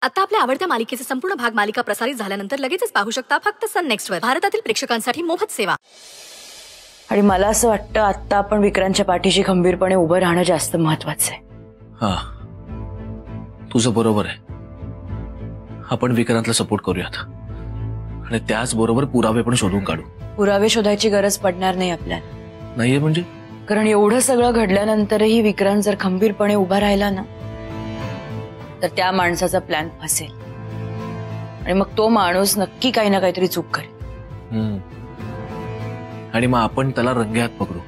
आता आपल्या आवडत्या मालिकेचे संपूर्ण भाग मालिका प्रसारित झाल्यानंतर लगेचच पाहू शकता फक्त सन नेक्स्ट वर. भारतातील प्रेक्षकांसाठी मोफत सेवा. आणि मला असं वाटतं आता आपण विक्रांतच्या पाठीशी खंबीरपणे उभं राहणं जास्त महत्वाचं आहे. हा, तुझं बरोबर आहे. आपण विक्रांतला सपोर्ट करूयात आणि त्याचबरोबर पुरावे पण शोधून काढू. पुरावे शोधायची गरज पडणार नाही आपल्याला. नाहीये म्हणजे? कारण एवढं सगळं घडल्यानंतरही विक्रांत जर खंबीरपणे उभा राहिला ना तर त्या माणसाचा प्लॅन फसेल आणि मग तो माणूस नक्की काही ना काहीतरी चूक करेल. आणि मग आपण त्याला रंगेहात पकडू.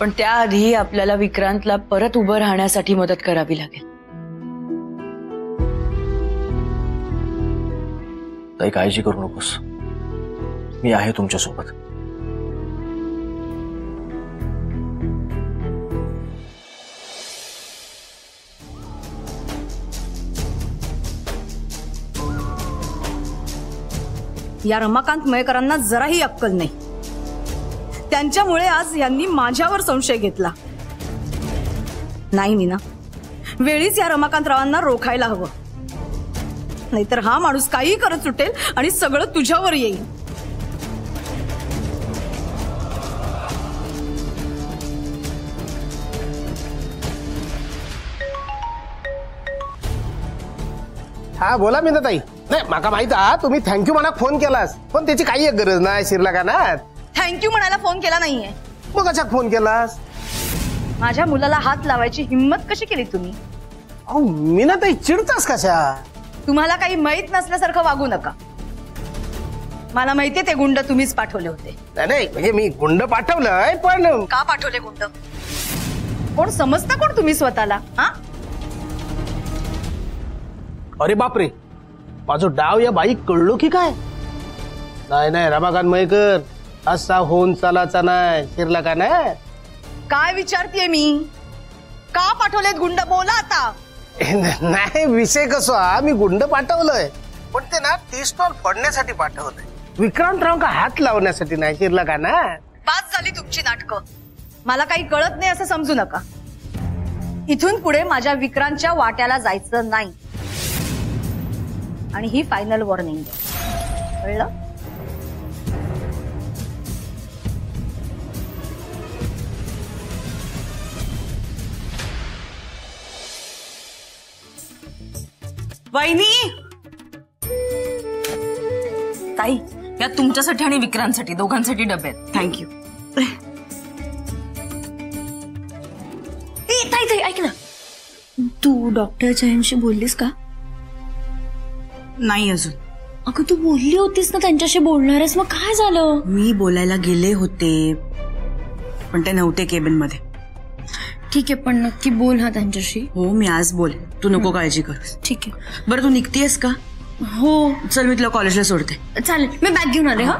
पण त्याआधी आपल्याला विक्रांतला परत उभं राहण्यासाठी मदत करावी लागेल. काही काळजी करू नकोस, मी आहे तुमच्या सोबत. या रमाकांत मयेकरांना जराही अक्कल नाही. त्यांच्यामुळे आज यांनी माझ्यावर संशय घेतला. नाही मीना, वेळीच या रमाकांतरावांना रोखायला हवं, नाहीतर हा माणूस काही करत सुटेल आणि सगळं तुझ्यावर येईल. हा बोला मीना ताई. नाही माका माहित आहे तुम्ही थँक्यू म्हणा फोन केलास, पण त्याची काही एक गरज नाही शिरला का ना. थँक्यू म्हणायला फोन केला नाहीये. मग कशा फोन केलास? माझ्या मुलाला हात लावायची हिम्मत कशी केली तुम्ही? अहो मीना ताई चिडतास कशा? तुम्हाला काही माहित नसल्यासारखं वागू नका. मला माहितीये ते गुंड तुम्हीच पाठवले होते. नाही म्हणजे मी गुंड पाठवलंय, पण का पाठवले गुंड? कोण समजता कोण तुम्ही स्वतःला? हा, अरे बापरे, माझा डाव या बाई कळलो की काय? नाही नाही रमाकांत मयेकर असा होऊन चालाचा नाही. शिरला का नाही? काय विचारतेय मी? का पाठवलेत गुंड? बोला आता. नाही विषय कसा, मी गुंड पाठवलंय पण ते ना टी स्टॉल फोडण्यासाठी पाठवलंय, विक्रांतराव का हात लावण्यासाठी नाही. शिरला का ना? पास झाली तुमची नाटकं. मला काही कळत नाही असं समजू नका. इथून पुढे माझ्या विक्रांतच्या वाट्याला जायचं नाही आणि ही फायनल वॉर्निंग, कळलं? वहिनी, ताई या तुमच्यासाठी आणि विक्रांतसाठी दोघांसाठी डबे आहेत. थँक्यू. ताई ताई ऐक ना, तू डॉक्टर जयंतशी बोललीस का? नाही अजून. अगं तू बोलली होतीस ना त्यांच्याशी बोलणारच, मग काय झालं? मी बोलायला गेले होते पण ते नव्हते केबिन मध्ये. ठीक आहे, पण नक्की बोल हा त्यांच्याशी. हो मी आज बोल, तू नको काळजी कर. ठीक आहे. बरं तू निघतीयस का? हो चल मी तुला कॉलेजला सोडते. चालेल, मी बॅग घेऊन आले. हा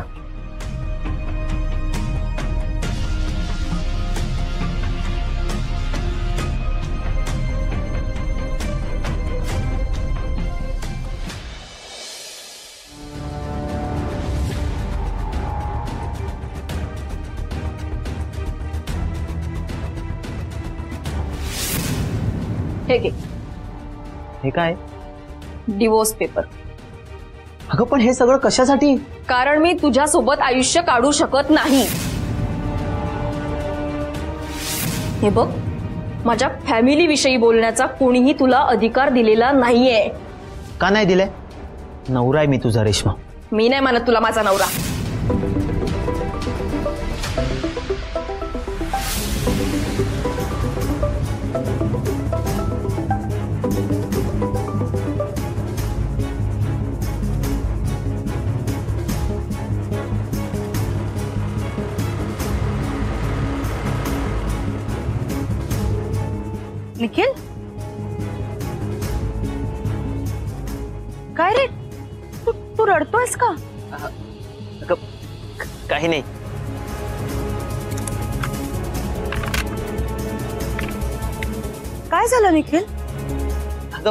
हे काय? Divorce paper. अगं पण हे सगळं कशासाठी? कारण मी तुझ्या सोबत आयुष्य काढू शकत नाही. हे बघ, माझ्या फॅमिली विषयी बोलण्याचा कोणीही तुला अधिकार दिलेला नाहीये. का नाही दिले? नवरा आहे मी तुझा रेश्मा. मी नाही म्हणत तुला माझा नवरा. निखिल, काय रे, तू रडतोयस का? काही नाही. काय झालं निखिल? अगं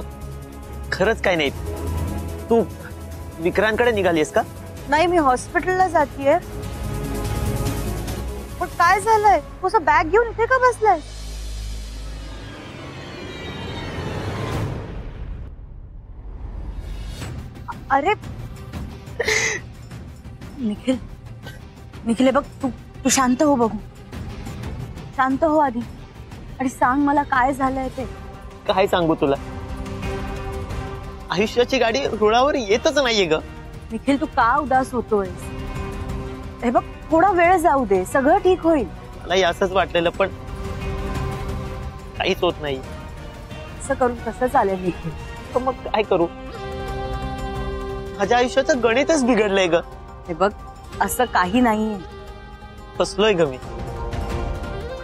खरंच काय नाही. तू विक्रांतकडे निघालीस का? नाही, मी हॉस्पिटलला जातीये. पण काय झालंय? तू असं बॅग घेऊन इथे का बसलाय? अरे निखिल, निखिल हे बघ, तू शांत हो बघू, शांत हो आधी आणि सांग मला काय झालंय ते. काय सांगू तुला, आयुष्याची गाडी रुळावर येतच नाहीये ग. निखिल तू का उदास होतोय? हे बघ थोडा वेळ जाऊ दे, सगळं ठीक होईल. मलाही असंच वाटलेलं पण काहीच होत नाही. असं करून कसं चालेल निखिल? तर मग काय करू, माझ्या आयुष्याचं गणितच बिघडलंय ग. हे बघ असं काही नाहीये. फसलोय ग मी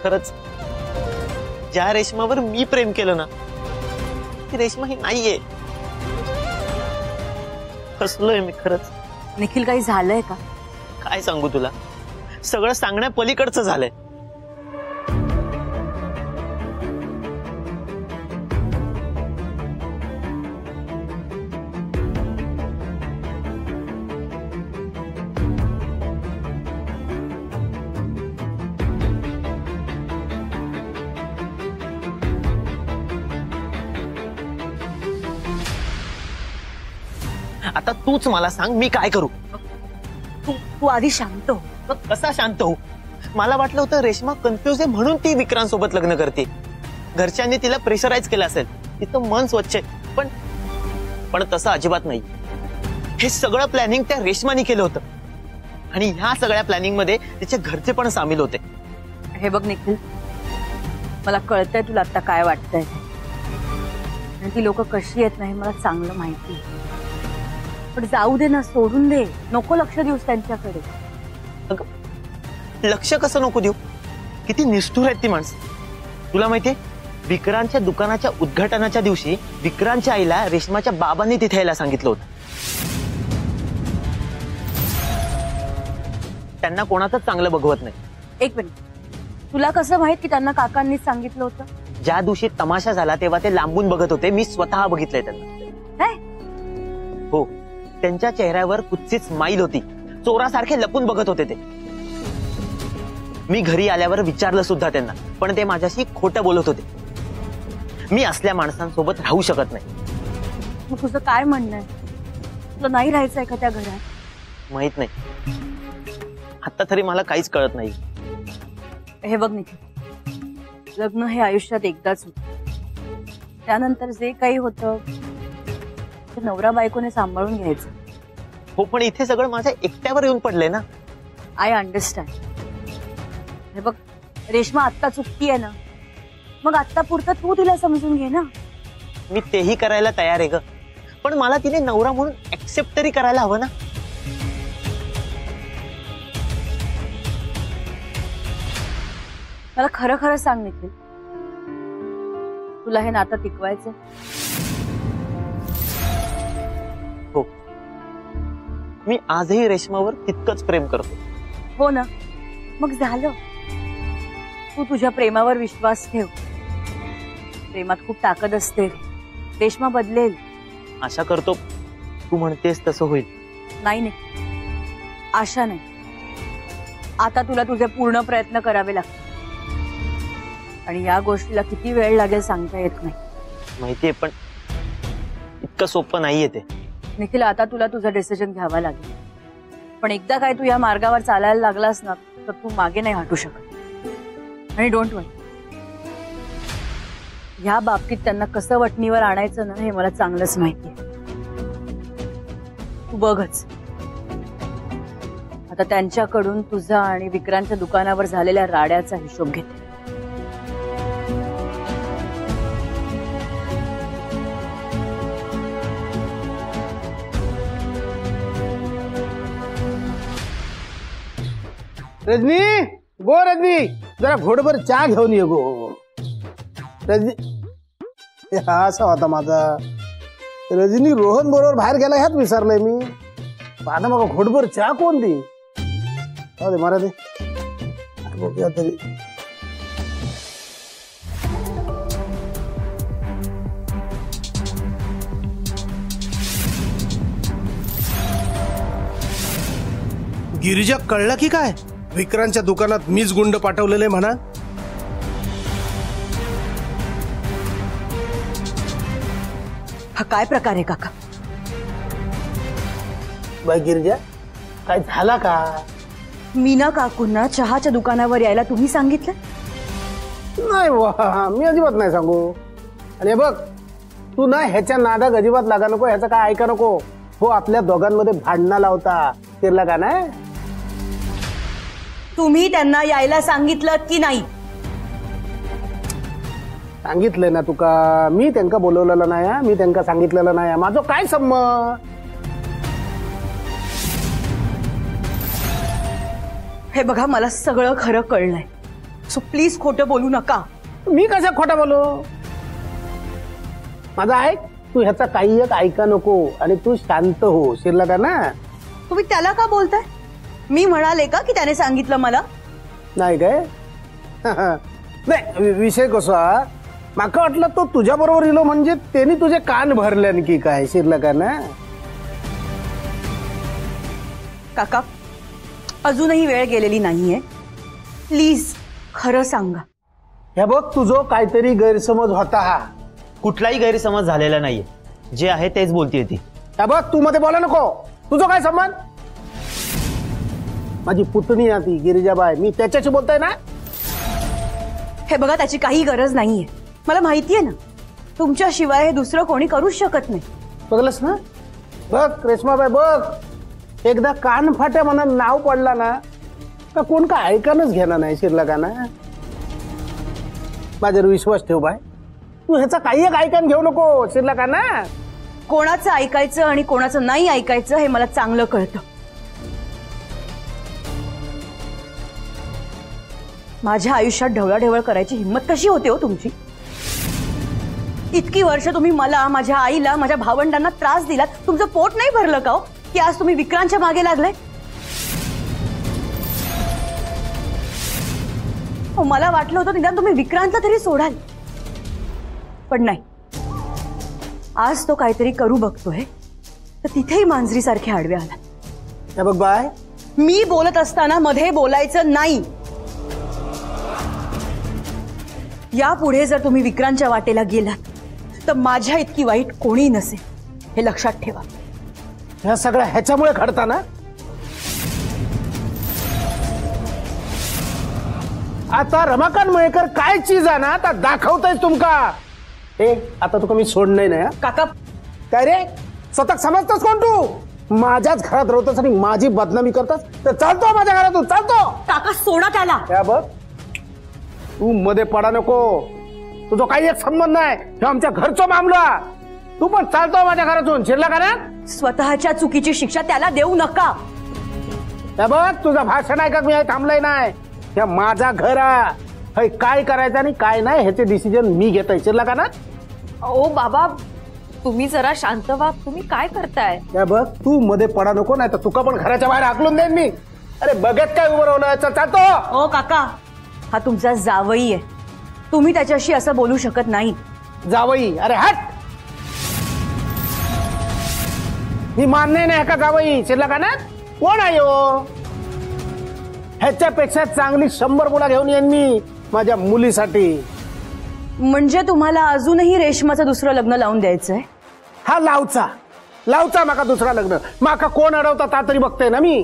खरंच. ज्या रेशमावर मी प्रेम केलं ना ती रेशमा ही नाहीये. फसलोय मी खरंच. निखिल काही झालंय का? काय सांगू तुला, सगळं सांगण्या पलीकडचं झालंय. आता तूच मला सांग मी काय करू. तू आधी शांत हो. मग कसा शांत हो? मला वाटलं होतं रेशमा कन्फ्युज आहे म्हणून ती विक्रांत लग्न करते. घरच्यांनी तिला प्रेशराईज केलं असेल, तिचं मन स्वच्छ आहे. पण तसं अजिबात नाही. हे सगळं प्लॅनिंग त्या रेशमाने केलं होतं आणि ह्या सगळ्या प्लॅनिंग मध्ये तिचे घरचे पण सामील होते. हे बघ निखिल, मला कळतंय तुला आता काय वाटतंय. ती लोक कशी येत नाही मला चांगलं माहिती. पण जाऊ दे ना, सोडून दे, नको लक्ष देऊस त्यांच्याकडे. लक्ष कसं नको देऊ? किती निष्ठुर आहेत ती माणसं. तुला माहितीये, विक्रांतच्या दुकानाच्या उद्घाटनाच्या दिवशी विक्रांतच्या आईला रेशमाच्या बाबांनी तिथे यायला सांगितलं होतं. त्यांना कोणाचंच चांगलं बघवत नाही. एक मिनिट, तुला कसं माहित की त्यांना काकांनीच सांगितलं होतं? ज्या दिवशी तमाशा झाला तेव्हा ते लांबून बघत होते. मी स्वतः बघितलंय त्यांना. हो, त्यांच्या चेहऱ्यावर कुठचीच स्माईल होती. चोरासारखे लपून बघत होते ते. मी घरी आल्यावर विचारलं सुद्धा त्यांना, पण ते माझ्याशी खोटं बोलत होते. मी असल्या माणसांसोबत राहू शकत नाही. मग तुझं काय म्हणणं आहे? तुला नाही राहायचंय का त्या घरात? माहित नाही, आता तरी मला काहीच कळत नाही. हे बघ निखिल, लग्न हे आयुष्यात एकदाच होतं. त्यानंतर जे काही होतं ते नवरा बायकोने सांभाळून घ्यायचं. हो, पण इथे सगळं माझ्या एकट्यावर येऊन पडलंय ना. I understand. हे बघ, रेशमा आत्ता चुकती आहे ना, मग आत्ता पुरतं तू तिला समजून घे ना. मी तेही करायला तयार आहे ग, पण मला तिने नवरा म्हणून ऍक्सेप्ट तरी करायला हवं ना. मला खरं खरं सांग निखिल, तुला हे नातं टिकवायचं? हो, मी आजही रेशमावर तितकंच प्रेम करतो. हो ना, मग झालं. तू तुझ्या प्रेमावर विश्वास ठेव. प्रेमात खूप ताकद असते. रेशमा बदलेल. आशा करतो तू म्हणतेस तसं होईल. नाही नाही, आशा नाही. आता तुला तुझे पूर्ण प्रयत्न करावे लागतील आणि या गोष्टीला किती वेळ लागेल सांगता येत नाही. माहितीये, पण इतकं सोपं नाहीये ते. निखिल, आता तुला तुझा डिसिजन घ्यावा लागेल. पण एकदा काय तू या मार्गावर चालायला लागलास ना, तर तू मागे नाही हटू शकत. आणि डोंट वरी, ह्या बाबतीत त्यांना कसं वटणीवर आणायचं ना, हे मला चांगलंच माहितीये. तू बघच, आता त्यांच्याकडून तुझा आणि विक्रांतच्या दुकानावर झालेल्या राड्याचा हिशोब घेते. रजनी, गो रजनी, जरा घोडभर चहा घेऊन ये गो. रजनी, हा असा होता माझा. रजनी रोहन बरोबर बाहेर गेला ह्यात विसरलोय मी. आता मग घोडभर चहा कोण दे? मला दे बघूया तरी. गिरिजा, कळलं की काय? विक्रांतच्या दुकानात मीच गुंड पाठवलेले म्हणा. हा काय प्रकार आहे काका? बाई गिरिजा, काय झाला का? मीना काकूंना चहाच्या दुकानावर यायला तुम्ही सांगितलं? नाही वा, मी अजिबात नाही सांगू. आणि बघ, तू ना ह्याच्या नादात अजिबात लागा नको, ह्याचं काय ऐका नको. हो आपल्या दोघांमध्ये भांडणं लावता शिरला का ना? तुम्ही त्यांना यायला सांगितलं की नाही? सांगितलंय ना तुका, मी त्यांना बोलवलेलं नाही, मी त्यांना सांगितलेलं नाही. माझं काय संमत? हे बघा, मला सगळं खरं कळलंय, सो प्लीज खोटं बोलू नका. मी कसं खोटं बोलू? माझं ऐक, तू ह्याचा काही एक ऐका नको आणि तू शांत हो. शिरला का ना? तुम्ही त्याला का बोलताय? मी म्हणाले का की त्याने सांगितलं मला? नाही काय? नाही, विषय कसा, माका वाटलं तो तुझ्या बरोबर इलो म्हणजे त्यांनी तुझे कान भरले की काय. शिरला का ना? काका, अजूनही वेळ गेलेली नाहीये, प्लीज खरं सांगा. हे बघ, तुझं काहीतरी गैरसमज होता. हा कुठलाही गैरसमज झालेला नाहीये, जे आहे तेच बोलतीये ती. हे बघ, तू मध्ये बोला नको. तुझं काय संबंध? माझी पुतणी आहे ती गिरिजाबाई, मी त्याच्याशी बोलतोय ना. हे बघा, त्याची काही गरज नाहीये, मला माहितीये ना. तुमच्याशिवाय हे दुसरं कोणी करूच शकत नाही. बघलस ना? बघ रेश्माबाई, बघ, एकदा कान फाट्या म्हणून नाव पडला ना का कोण का ऐकानच घेणार नाही. शिरला का ना? माझ्यावर विश्वास ठेव बाय, तू ह्याचा काही एक ऐकून घेऊ नको. शिरला का ना? कोणाचं ऐकायचं आणि कोणाचं नाही ऐकायचं हे मला चांगलं कळतं. माझ्या आयुष्यात ढवळाढवळ करायची हिंमत कशी होते हो तुमची? इतकी वर्ष तुम्ही मला, माझ्या आईला, माझ्या भावंडांना त्रास दिलात. तुमचं पोट नाही भरलं का हो की आज तुम्ही विक्रांतच्या मागे लागलाय? मला वाटलं होतं निदान तुम्ही विक्रांतला तरी सोडाल, पण नाही. आज तो काहीतरी करू बघतोय तर तिथेही मांजरीसारखे आडवे आला. हे बघ बाय, मी बोलत असताना मध्ये बोलायचं नाही. यापुढे जर तुम्ही विक्रांतच्या वाटेला गेलात तर माझ्या इतकी वाईट कोणी नसेल, हे लक्षात ठेवा. ह्या सगळ्या ह्याच्यामुळे घडता ना? आता रमाकांत मयेकर काय चीज आहे ना, आता दाखवतोय तुमका. ए, आता तुका मी सोडणार नाही. काका, काय रे, स्वतः समजतोस कोण तू? माझ्याच घरात राहतोस आणि माझी बदनामी करतोस, तर चालतो माझ्या घरातून, चालतो. काका सोडा त्याला. त्या बघ, तू मध्ये पडा नको. तुझा काही एक संबंध नाही, हे आमच्या घरचा मामला. तू पण चालतो माझ्या घरातून. शिरला का ना? स्वतःच्या चुकीची शिक्षा त्याला देऊ नका. त्या बघ, तुझं भाषण ऐका मी थांबलंय नाही. हे माझा घर आहे, काय करायचं आणि काय नाही ह्याचे डिसिजन मी घेतोय. शिरला का ना? ओ बाबा, तुम्ही जरा शांत व्हा. तुम्ही काय करताय? त्या बघ, तू मध्ये पडा नको, नाही तर तुका पण घराच्या बाहेर हाकलून देईन मी. अरे बघत काय उभं राहलं, चालतो. ओ काका, हा तुमचा जावई आहे, तुम्ही त्याच्याशी असं बोलू शकत नाही. जावई? अरे हट, मी मान्य नाही का जावई. शिरला का ना? कोण आहे हो? ह्याच्यापेक्षा चांगली 100 मुला घेऊन येईन मी माझ्या मुलीसाठी. म्हणजे तुम्हाला अजूनही रेशमाचं दुसरं लग्न लावून द्यायचंय? हा लावचा माका दुसरा लग्न. माका कोण अडवता ता तरी बघते ना मी.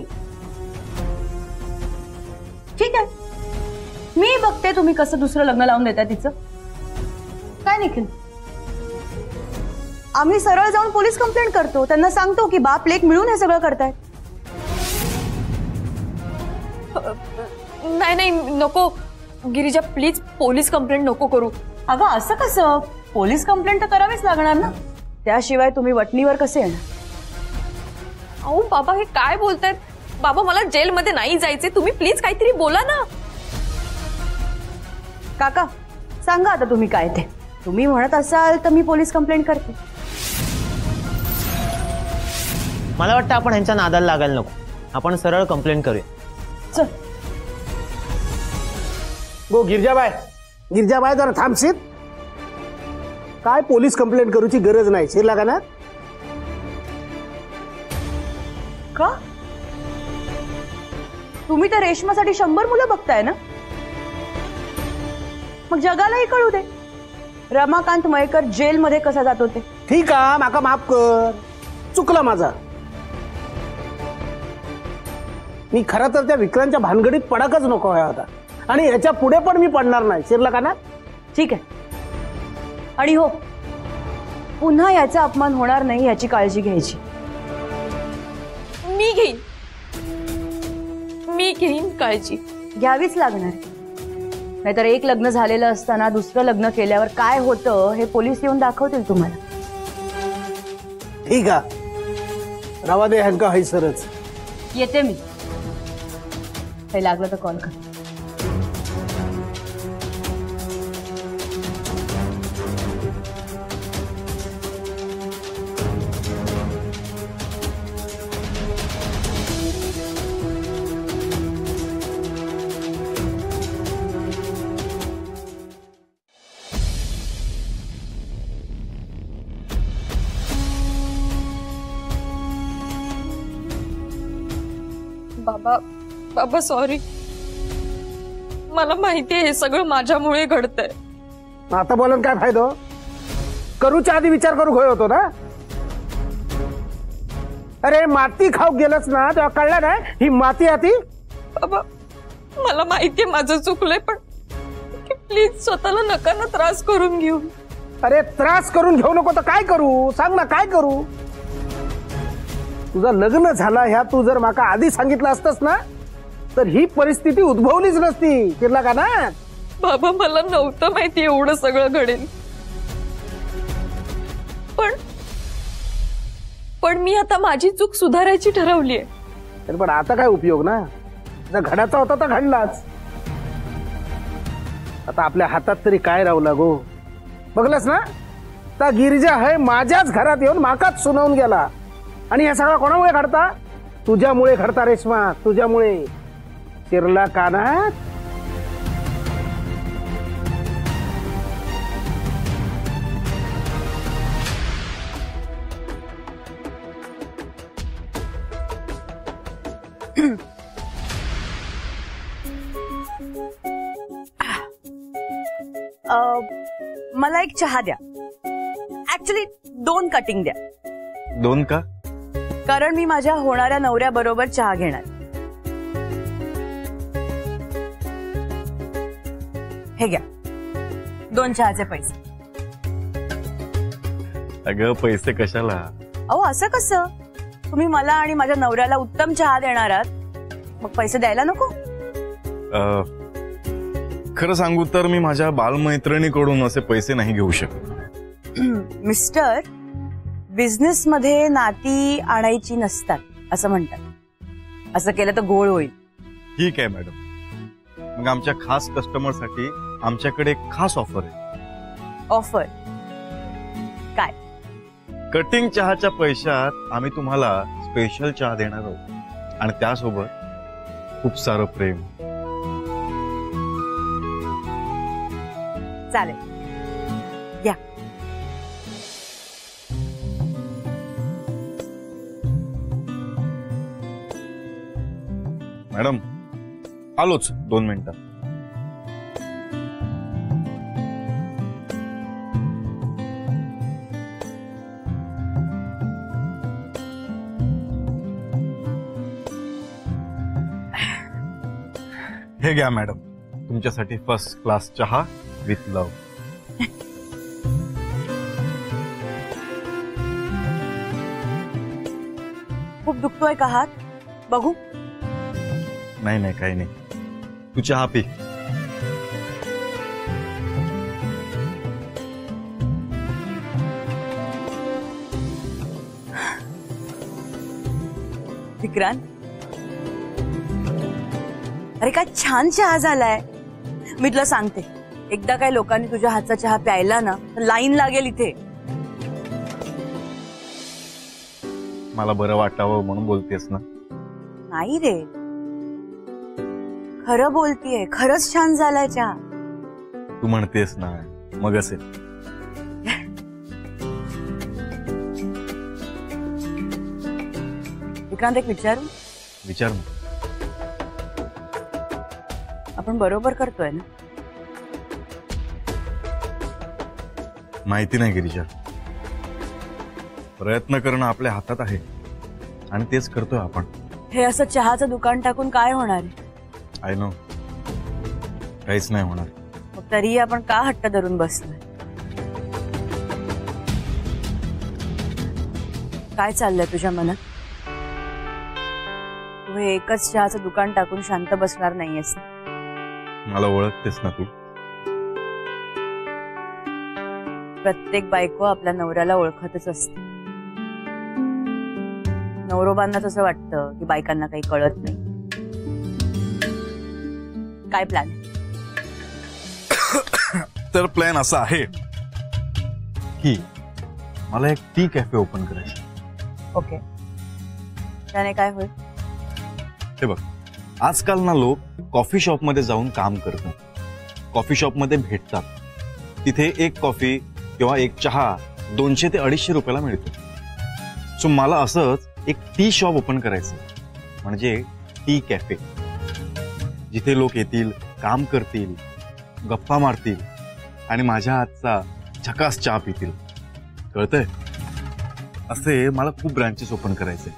ठीक आहे, मी बघते तुम्ही कसं दुसरं लग्न लावून देताय तिचं. काय निखिल, आम्ही सरळ जाऊन पोलीस कंप्लेंट करतो, त्यांना सांगतो की बाप लेक मिळून हे सगळं करतायत. नाही नाही, नको गिरिजा, प्लीज पोलीस कंप्लेंट नको करू. अगं असं कसं? पोलीस कंप्लेंट तर करावीच लागणार ना, त्याशिवाय तुम्ही वटणीवर कसे येणार? अहो बाबा, हे काय बोलतायत? बाबा, मला जेलमध्ये नाही जायचे, तुम्ही प्लीज काहीतरी बोला ना. काका सांगा आता तुम्ही काय ते. तुम्ही म्हणत असाल तर मी पोलीस कंप्लेंट करते. मला वाटतं आपण ह्यांच्या नादाला लागायला नको, आपण सरळ कंप्लेंट करूया. चल. गो गिरजाबाई जरा थांबशील. काय पोलीस कंप्लेंट करूची गरज नाही. शिरला का ना? का? तुम्ही तर रेशमासाठी 100 मुलं बघताय ना, मग जगालाही कळू दे रमाकांत मयेकर जेलमध्ये कसा जात होते. ठीक आहे, माका माफ कर, चुकलं माझा. मी खरं तर त्या विक्रांतच्या भानगडीत पडकच नको हवा होता आणि याच्या पुढे पण मी पडणार नाही. शिरला का ना? ठीक आहे. आणि हो, पुन्हा याचा अपमान होणार नाही याची काळजी घ्यायची. मी घेईन काळजी. घ्यावीच लागणार. नाहीतर एक लग्न झालेलं असताना दुसरं लग्न केल्यावर काय होतं हे पोलीस येऊन दाखवतील तुम्हाला. ठीक आहे, रवा दे हंका हैसरच. येते मी. काही लागलं तर कॉल कर. बाबा सॉरी. मला माहितीये हे सगळं माझ्यामुळे घडतंय. आता बोलून काय फायदा? करूच्या आधी विचार करू होय होतो ना. अरे माती खाऊ गेलच ना तेव्हा कळलं ना ही माती आती. बाबा मला माहितीये माझं चुकलंय, पण प्लीज स्वतःला नका ना त्रास करून घेऊ. अरे त्रास करून घेऊ नको तर काय करू सांग ना, काय करू? तुझं लग्न झाला ह्या तू जर माका आधी सांगितलं असतस ना तर ही परिस्थिती उद्भवलीच नसती. केला का ना? बाबा मला नव्हतं माहिती एवढं सगळं घडेल. पण मी आता माझी चूक सुधारायची ठरवलीये. पण आता काय उपयोग ना? घडाचा होता तर घडलाच. आता आपल्या हातात तरी काय राहू गो? बघलस ना त्या गिरिजा है माझ्याच घरात येऊन माकाच सुनावून गेला. आणि हे सगळं कोणामुळे घडता? तुझ्यामुळे घडता रेश्मा, तुझ्यामुळे. चिरला कानात. मला एक चहा द्या. ऍक्च्युली 2 कटिंग द्या. 2 का? कारण मी माझ्या होणाऱ्या नवऱ्याबरोबर चहा घेणार. हे घ्या 2 चहाचे पैसे. अगं पैसे कशाला? अहो असं कसं? तुम्ही मला आणि माझ्या नवऱ्याला उत्तम चहा देणार आहात, मग पैसे द्यायला नको? खरं सांगू तर मी माझ्या बालमैत्रिणीकडून असे पैसे नाही घेऊ शकत. मिस्टर, बिझनेस मध्ये नाती आणायची नसतात असं म्हणतात. असं केलं तर घोळ होईल. ठीक आहे मॅडम, मग आमच्या खास कस्टमर साठी आमच्याकडे एक खास ऑफर आहे. ऑफर काय? कटिंग चहाच्या पैशात आम्ही तुम्हाला स्पेशल चहा देणार आहोत आणि त्यासोबत खूप सारं प्रेम. चालेल, घ्या. मॅडम आलोच 2 मिनिटात. हे घ्या मॅडम, तुमच्यासाठी फर्स्ट क्लास चहा विथ लव. खूप दुखतोय का हात? बघू. नाही नाही काही नाही, तू चहा पी. विक्रांत, अरे काय छान चहा झालाय. मी तुला सांगते, एकदा काय लोकांनी तुझ्या हातचा चहा प्यायला ना तर लाईन लागेल इथे. मला बरं वाटावं म्हणून बोलतेस ना? नाही रे, खरं बोलतीये. खरंच छान झालाय चहा. तू म्हणतेस ना, मग असेल. विक्रांत, एक विचारू? विचार ना. आपण बरोबर करतोय ना? माहिती नाही गिरिजा, प्रयत्न करणं आपल्या हातात आहे आणि तेच करतोय आपण. हे असं चहाचं दुकान टाकून काय होणार आहे? आय नो, काहीच नाही होणार. मग तरीही आपण का हट्ट धरून बसलोय? काय चाललंय तुझ्या मनात? तू हे एकच चहाचं दुकान टाकून शांत बसणार नाहीयेस. मला ओळखतेस ना तू. प्रत्येक बायको आपल्या नवऱ्याला ओळखतच असते. नवरोबांना तसं वाटतं की बायकांना काही कळत नाही. काय प्लॅन? तर प्लॅन असा आहे की मला एक टी कॅफे ओपन करायचं. ओके, त्याने काय होईल? हे बघ, आजकाल ना लोक कॉफी शॉप मध्ये जाऊन काम करतात, कॉफी शॉप मध्ये भेटतात. तिथे एक कॉफी किंवा एक चहा 200 ते 250 रुपयाला मिळतो. सो मला असंच एक टी शॉप ओपन करायचं, म्हणजे टी कॅफे, जिथे लोक येतील, काम करतील, गप्पा मारतील आणि माझ्या हातचा झकास चहा पितील. कळतंय? असे मला खूप ब्रांचेस ओपन करायचे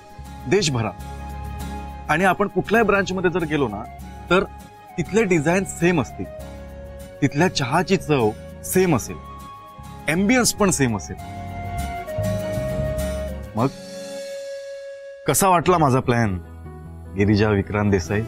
देशभरात. आणि आपण कुठल्याही ब्रांच मध्ये जर गेलो ना तर तिथले डिझाईन सेम असतील, तिथल्या चहाची चव सेम असेल, एम्बियन्स पण सेम असेल. मग कसा वाटला माझा प्लॅन गिरिजा विक्रांत देसाई?